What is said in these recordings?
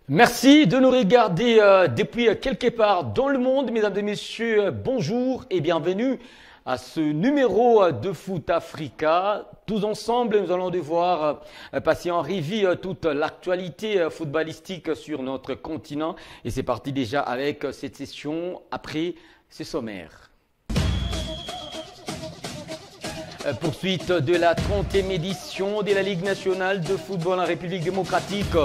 Merci de nous regarder depuis quelque part dans le monde, mesdames et messieurs. Bonjour et bienvenue à ce numéro de Foot Africa. Tous ensemble, nous allons devoir passer en revue toute l'actualité footballistique sur notre continent. Et c'est parti déjà avec cette session après ce sommaire. Poursuite de la 30e édition de la Ligue nationale de football en République démocratique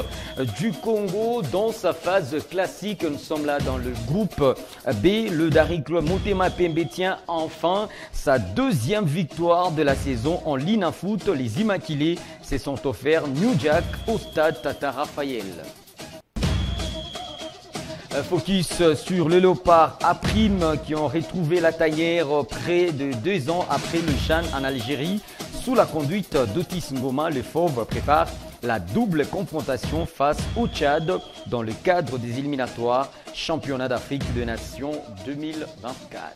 du Congo dans sa phase classique. Nous sommes là dans le groupe B. Le Daring Club Motema Pembe tient enfin sa deuxième victoire de la saison en Ligue Foot. Les Immaculés se sont offerts New Jack au stade Tata Raphaël. Focus sur le Léopard à prime qui ont retrouvé la tanière près de 2 ans après le Chan en Algérie. Sous la conduite d'Otis Ngoma, le Fauve prépare la double confrontation face au Tchad dans le cadre des éliminatoires Championnat d'Afrique des Nations 2024.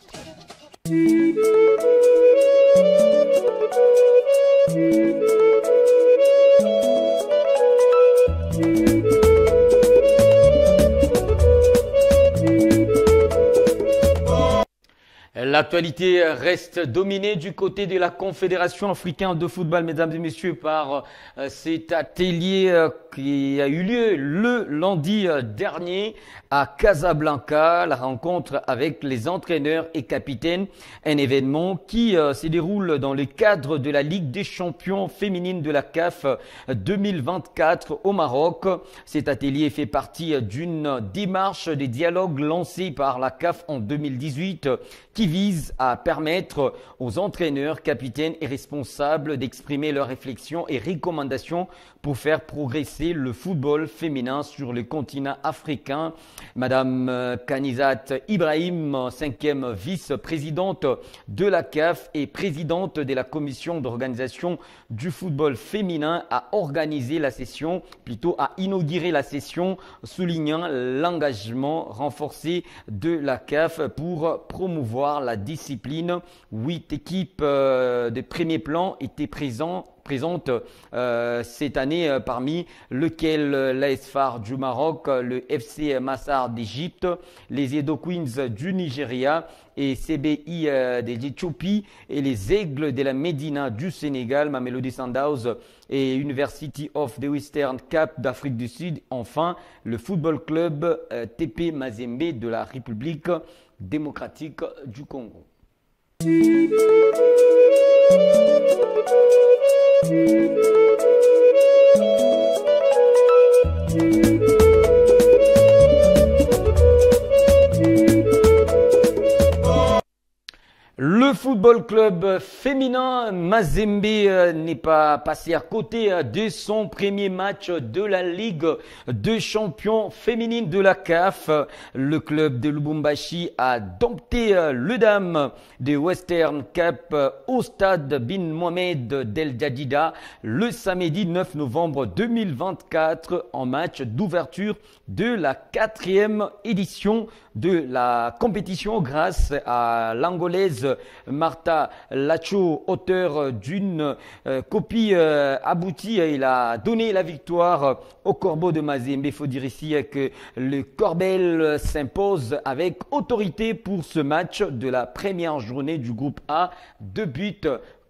L'actualité reste dominée du côté de la Confédération africaine de football, mesdames et messieurs, par cet atelier qui a eu lieu le lundi dernier à Casablanca, la rencontre avec les entraîneurs et capitaines, un événement qui se déroule dans le cadre de la Ligue des champions féminines de la CAF 2024 au Maroc. Cet atelier fait partie d'une démarche de dialogue lancée par la CAF en 2018 qui vise à permettre aux entraîneurs, capitaines et responsables d'exprimer leurs réflexions et recommandations pour faire progresser le football féminin sur le continent africain. Madame Kanizat Ibrahim, 5e vice-présidente de la CAF et présidente de la commission d'organisation du football féminin, a organisé la session, plutôt a inauguré la session, soulignant l'engagement renforcé de la CAF pour promouvoir la discipline. 8 équipes de premier plan étaient présentes cette année, parmi lesquelles l'AS FAR du Maroc, le FC Massar d'Égypte, les Edo Queens du Nigeria et CBI d'Éthiopie et les Aigles de la Médina du Sénégal, Mamelodi Sundowns et University of the Western Cape d'Afrique du Sud. Enfin, le football club TP Mazembe de la République démocratique du Congo. Le football club féminin Mazembe n'est pas passé à côté de son premier match de la Ligue des champions féminines de la CAF. Le club de Lubumbashi a dompté le Dame de Western Cape au stade Bin Mohamed d'El Jadida le samedi 9 novembre 2024 en match d'ouverture de la 4e édition de la compétition grâce à l'Angolaise Martha Lacho, auteur d'une copie aboutie. Il a donné la victoire au Corbeau de Mazembe. Il faut dire ici que le Corbel s'impose avec autorité pour ce match de la première journée du groupe A. 2 buts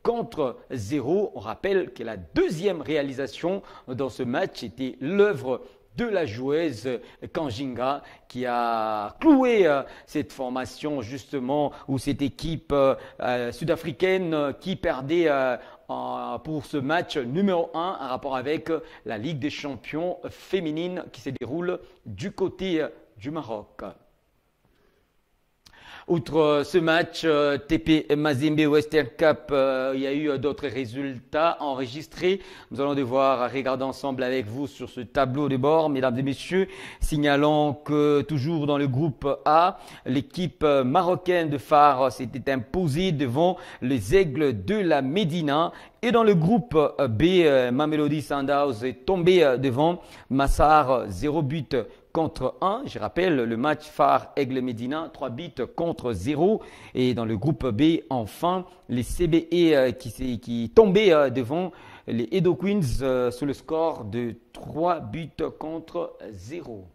contre 0. On rappelle que la deuxième réalisation dans ce match était l'œuvre de la joueuse Kanjinga qui a cloué cette formation justement ou cette équipe sud-africaine qui perdait pour ce match numéro 1 en rapport avec la Ligue des champions féminines qui se déroule du côté du Maroc. Outre ce match TP Mazembe Western Cup, il y a eu d'autres résultats enregistrés. Nous allons devoir regarder ensemble avec vous sur ce tableau de bord, mesdames et messieurs, signalant que toujours dans le groupe A, l'équipe marocaine de FAR s'était imposée devant les Aigles de la Médina. Et dans le groupe B, Mamelodi Sundowns est tombé devant Massar, 0 but contre 1. Je rappelle le match phare Aigle Médina, 3 buts contre 0. Et dans le groupe B, enfin, les CBE qui tombaient devant les Edo Queens sous le score de 3 buts contre 0.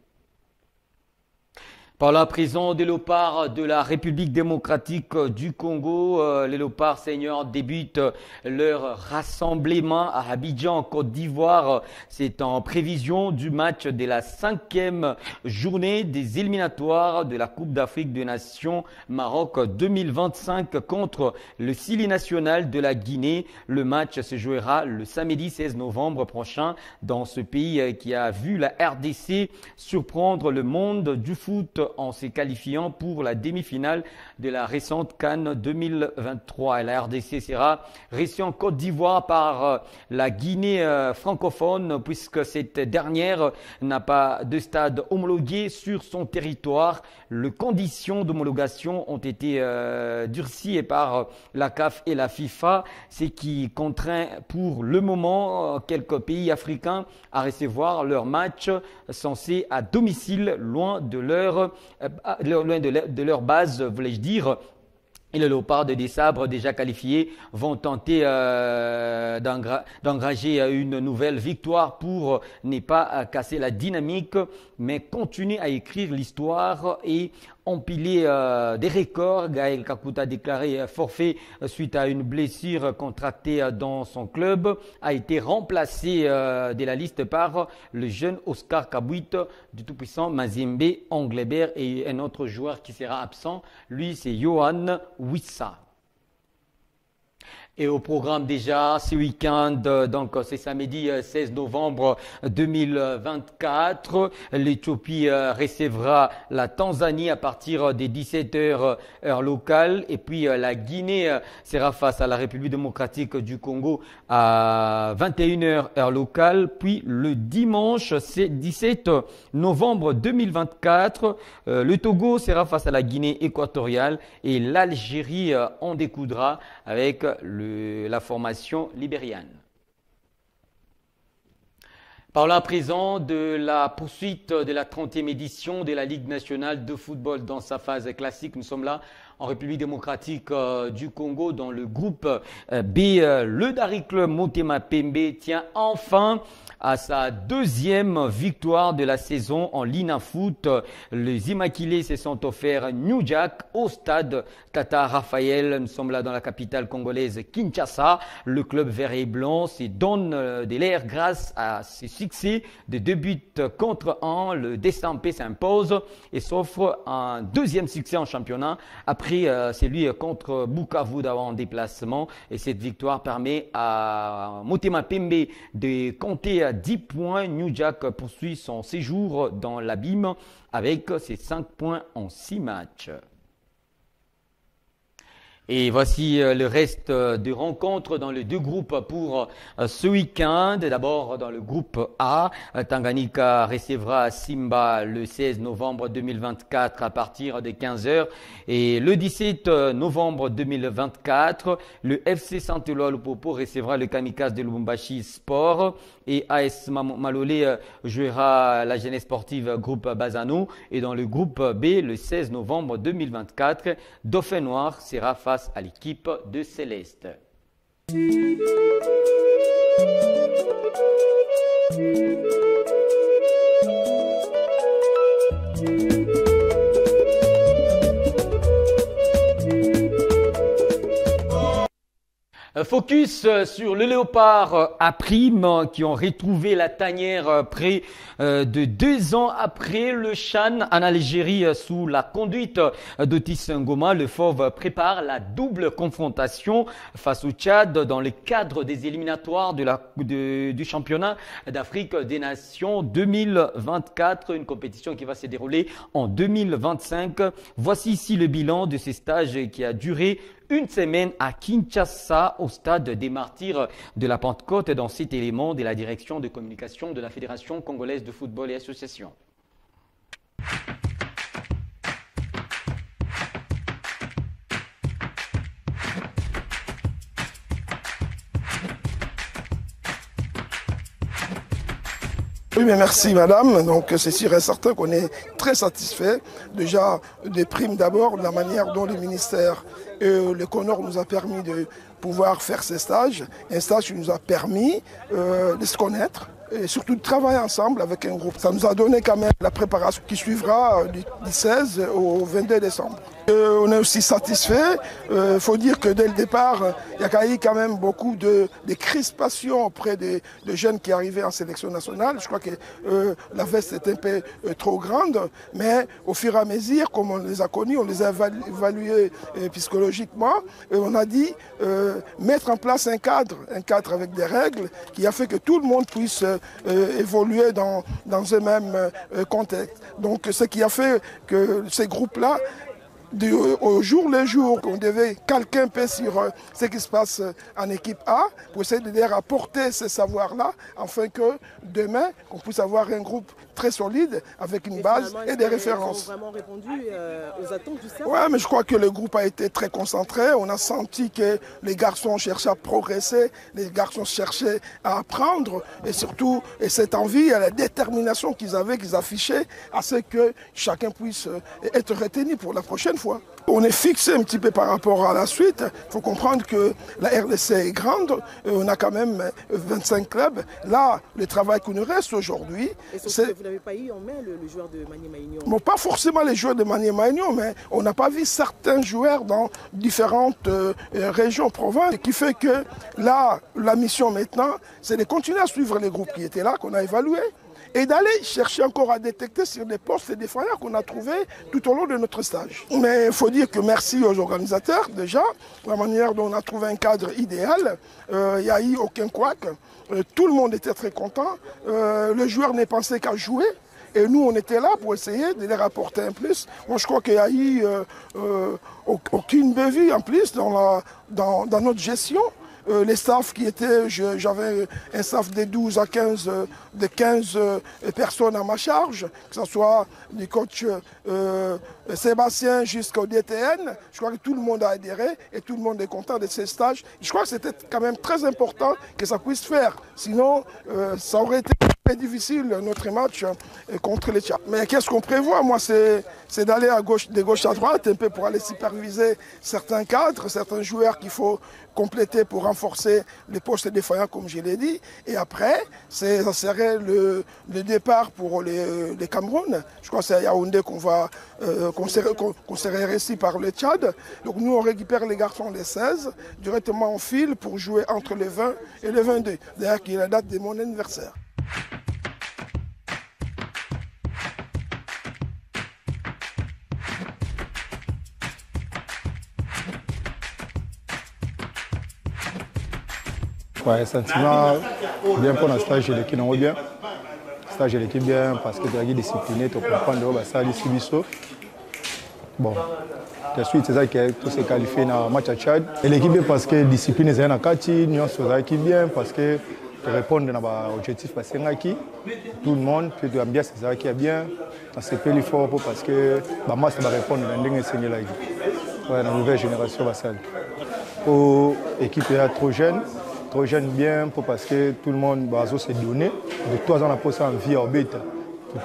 Par la prison des léopards de la République démocratique du Congo, les léopards seniors débutent leur rassemblement à Abidjan, Côte d'Ivoire. C'est en prévision du match de la 5e journée des éliminatoires de la Coupe d'Afrique des Nations Maroc 2025 contre le Sili national de la Guinée. Le match se jouera le samedi 16 novembre prochain dans ce pays qui a vu la RDC surprendre le monde du foot en se qualifiant pour la demi-finale de la récente CAN 2023. Et la RDC sera reçue en Côte d'Ivoire par la Guinée francophone puisque cette dernière n'a pas de stade homologué sur son territoire. Les conditions d'homologation ont été durcies par la CAF et la FIFA, ce qui contraint pour le moment quelques pays africains à recevoir leurs matchs censés à domicile loin de leur base, voulais-je dire. Et les léopards des sabres déjà qualifiés vont tenter d'engager une nouvelle victoire pour ne pas casser la dynamique, mais continuer à écrire l'histoire et empiler des records. Gaël Kakuta a déclaré forfait suite à une blessure contractée dans son club, a été remplacé de la liste par le jeune Oscar Kabouit du tout-puissant Mazembe Anglebert et un autre joueur qui sera absent, lui c'est Johan Wissa. Et au programme déjà ce week-end, donc c'est samedi 16 novembre 2024, l'Éthiopie recevra la Tanzanie à partir des 17h heure locale et puis la Guinée sera face à la République démocratique du Congo à 21h heure locale. Puis le dimanche 17 novembre 2024, le Togo sera face à la Guinée équatoriale et l'Algérie en découdra avec la formation libérienne. Parlons à présent de la poursuite de la 30e édition de la Ligue nationale de football dans sa phase classique. Nous sommes là en République démocratique du Congo dans le groupe B. Le Dari Club Motema Pembe tient enfin à sa 2e victoire de la saison en Lina Foot. Les Immaculés se sont offerts New Jack au stade Tata Raphaël. Nous sommes là dans la capitale congolaise Kinshasa. Le club vert et blanc se donne de l'air grâce à ses succès de 2 buts contre 1. Le Dessampé s'impose et s'offre un 2e succès en championnat après celui contre Bukavu d'avant en déplacement. Et cette victoire permet à Motema Pembe de compter 10 points. New Jack poursuit son séjour dans l'abîme avec ses 5 points en 6 matchs. Et voici le reste des rencontres dans les 2 groupes pour ce week-end. D'abord, dans le groupe A, Tanganyika recevra Simba le 16 novembre 2024 à partir de 15h. Et le 17 novembre 2024, le FC Saint-Éloi Lupopo recevra le Kamikaze de Lubumbashi Sport. Et AS Malolé jouera la jeunesse sportive groupe Bazano. Et dans le groupe B, le 16 novembre 2024, Dauphin Noir sera face à l'équipe de Céleste. Focus sur le léopard à prime qui ont retrouvé la tanière près de 2 ans après le CHAN en Algérie sous la conduite d'Otis Ngoma. Le Fauve prépare la double confrontation face au Tchad dans le cadre des éliminatoires du championnat d'Afrique des Nations 2024, une compétition qui va se dérouler en 2025. Voici ici le bilan de ces stages qui a duré 1 semaine à Kinshasa, au stade des Martyrs de la Pentecôte, dans cet élément de la direction de communication de la Fédération congolaise de football et associations. Oui, mais merci madame. Donc c'est sûr et certain qu'on est très satisfait. Déjà des primes d'abord, de la manière dont le ministère et le CONOR nous a permis de pouvoir faire ces stages. Un stage qui nous a permis de se connaître et surtout de travailler ensemble avec un groupe. Ça nous a donné quand même la préparation qui suivra du 16 au 22 décembre. On est aussi satisfait. Il faut dire que dès le départ, il y a eu quand même beaucoup de crispations auprès des jeunes qui arrivaient en sélection nationale. Je crois que la veste est un peu trop grande, mais au fur et à mesure, comme on les a connus, on les a évalués psychologiquement, et on a dit mettre en place un cadre avec des règles qui a fait que tout le monde puisse évoluer dans un même contexte. Donc ce qui a fait que ces groupes-là, au jour le jour, on devait calquer un peu sur ce qui se passe en équipe A pour essayer de leur apporter ce savoir-là, afin que demain, on puisse avoir un groupe très solide avec une base et des références. Ils ont vraiment répondu aux attentes du cercle. Oui, mais je crois que le groupe a été très concentré. On a senti que les garçons cherchaient à progresser, les garçons cherchaient à apprendre et surtout cette envie et la détermination qu'ils avaient, qu'ils affichaient à ce que chacun puisse être retenu pour la prochaine fois. On est fixé un petit peu par rapport à la suite. Il faut comprendre que la RDC est grande. On a quand même 25 clubs. Là, le travail qui nous reste aujourd'hui... Et vous n'avez pas eu en main le joueur de Maniema Union? Bon, pas forcément les joueurs de Maniema Union, mais on n'a pas vu certains joueurs dans différentes régions, provinces. Ce qui fait que là, la mission maintenant, c'est de continuer à suivre les groupes qui étaient là, qu'on a évalués, et d'aller chercher encore à détecter sur des postes défaillants qu'on a trouvés tout au long de notre stage. Mais il faut dire que merci aux organisateurs déjà, la manière dont on a trouvé un cadre idéal. Il n'y a eu aucun couac, tout le monde était très content, le joueur n'est pensé qu'à jouer. Et nous, on était là pour essayer de les rapporter un plus. Moi, je crois qu'il n'y a eu aucune bévue en plus dans notre gestion. Les staffs qui étaient, j'avais un staff de 12 à 15, de 15 personnes à ma charge, que ce soit du coach Sébastien jusqu'au DTN. Je crois que tout le monde a adhéré et tout le monde est content de ces stages. Je crois que c'était quand même très important que ça puisse faire. Sinon, ça aurait été très difficile notre match contre les Tchad. Mais qu'est-ce qu'on prévoit? Moi, c'est d'aller de gauche à droite, un peu pour aller superviser certains cadres, certains joueurs qu'il faut compléter pour renforcer les postes défaillants, comme je l'ai dit. Et après, ça serait le départ pour les Cameroun. Je crois que c'est à Yaoundé qu'on serait resté par le Tchad. Donc nous, on récupère les garçons les 16, directement en file pour jouer entre les 20 et les 22. D'ailleurs, qui est la date de mon anniversaire. Ouais, sentiment bien pour un stage de l'équipe bien. Stage de l'équipe bien parce que tu as discipliné, tu comprends que ça ici biso. Bon, la suite c'est ça qui tout s'est qualifié dans le match à Tchad. Et l'équipe bien parce que discipline est un kati, nous sommes l'équipe bien parce que tu réponds à l'objectif parce que tout le monde puis tu bien c'est ça qui est bien. C'est plus fort parce que moi ça va répondre dans l'ingé c'est là. Ouais, la nouvelle génération va ça. Pour l'équipe est trop jeune bien parce que tout le monde va se donner. De 3 ans, on a posé en vie à bêta.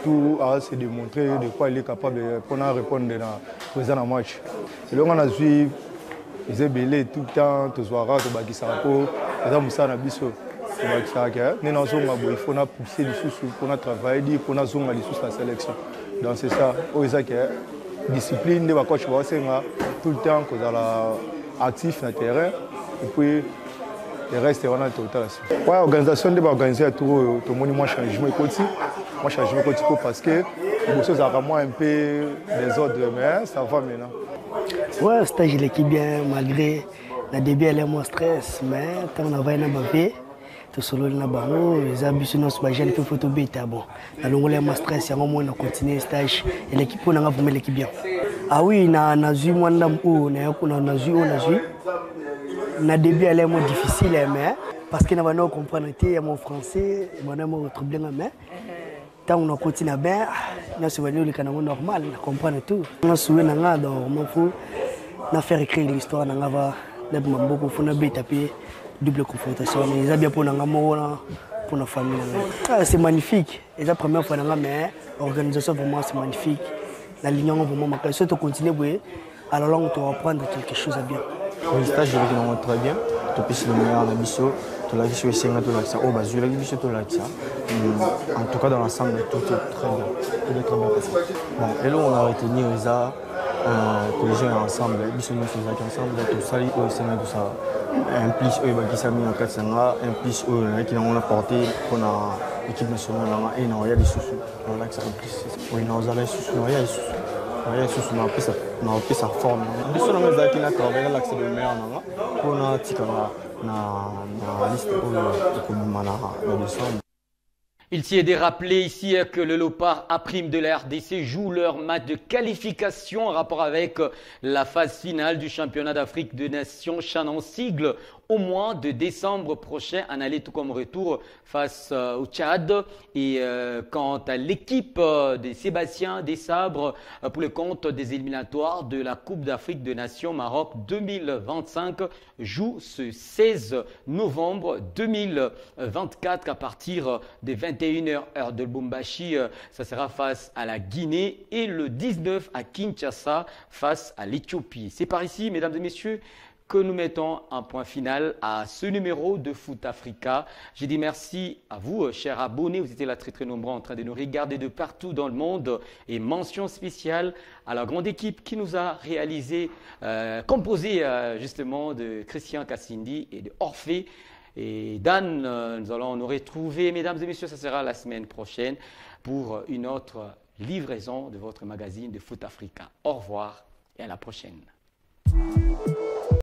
Tout à se démontrer de quoi il est capable de répondre dans le match. Et là, on a vu, ils ont belé tout le temps, tout le temps, tout le temps, ils ont mis ça dans le biseau. Il faut pousser les sous pour travailler, pour nous zoom la sélection. Donc c'est ça, la discipline de la coach tout le temps qu'on est actif sur le terrain. Et puis, le reste est vraiment total. Ouais, l'organisation de organiser tout le monde, moi changement parce que les choses ont vraiment un peu des ordres, mais ça va maintenant. Ouais, le stage il est bien malgré le début elle est moins stress, mais quand on a vu na bavé, tout solo na bango, les habitudes nos bagènes peut photo bêta bon. Na longo le moins stress, on moins continuer le stage et l'équipe on a vraiment l'équipe bien. Ah oui, na zui moi ndam ou na zui na début elle est moins difficile mais parce que na pas comprendre était mon français, mon autre bien mais tant on continue bien, na se venir le canal normal, comprendre tout. On souhaite na donc on faut na faire écrire l'histoire na va d'être beaucoup faut na bêta double confrontation. Les a bien pour na pour nos familles. C'est magnifique. Et la première fois, mais l'organisation, vraiment, c'est magnifique. La ligne, vraiment, si tu continues, à la longue, tu vas apprendre quelque chose à bien. Le stage, je vais très bien. Tu peux se le meilleur à la mission. Tu l'as vu sur en tout cas, dans l'ensemble, tout est très bien. Tout est très bien passé. Bon, et là, on a retenu ça. Que les gens ensemble, ils sont ensemble, tout ça, tout ça. Un plus, qui s'est mis en 4 un plus, qui ont apporté pour l'équipe nationale, et il y a des sous-sous. Voilà que ça plus. Oui, nous allons sous-sous, il y a des sous-sous. Il y a des sous-sous, on a pris sa forme. Nous sommes qui ont travaillé l'accès de mer, pour nous, la liste pour le décembre. Il s'y est de rappeler ici que le Léopard A' de la RDC joue leur match de qualification en rapport avec la phase finale du championnat d'Afrique des Nations CHAN en sigle au mois de décembre prochain, en aller tout comme retour face au Tchad. Et quant à l'équipe des Sébastiens des Sabres pour le compte des éliminatoires de la Coupe d'Afrique des Nations Maroc 2025 joue ce 16 novembre 2024 à partir des 21h heure de Lubumbashi. Ça sera face à la Guinée et le 19 à Kinshasa face à l'Éthiopie. C'est par ici, mesdames et messieurs, que nous mettons un point final à ce numéro de Foot Africa. Je dis merci à vous, chers abonnés. Vous étiez là très nombreux en train de nous regarder de partout dans le monde. Et mention spéciale à la grande équipe qui nous a réalisé, composée justement de Christian Cassindi et de Orphée. Et Dan, nous allons nous retrouver, mesdames et messieurs, ça sera la semaine prochaine pour une autre livraison de votre magazine de Foot Africa. Au revoir et à la prochaine.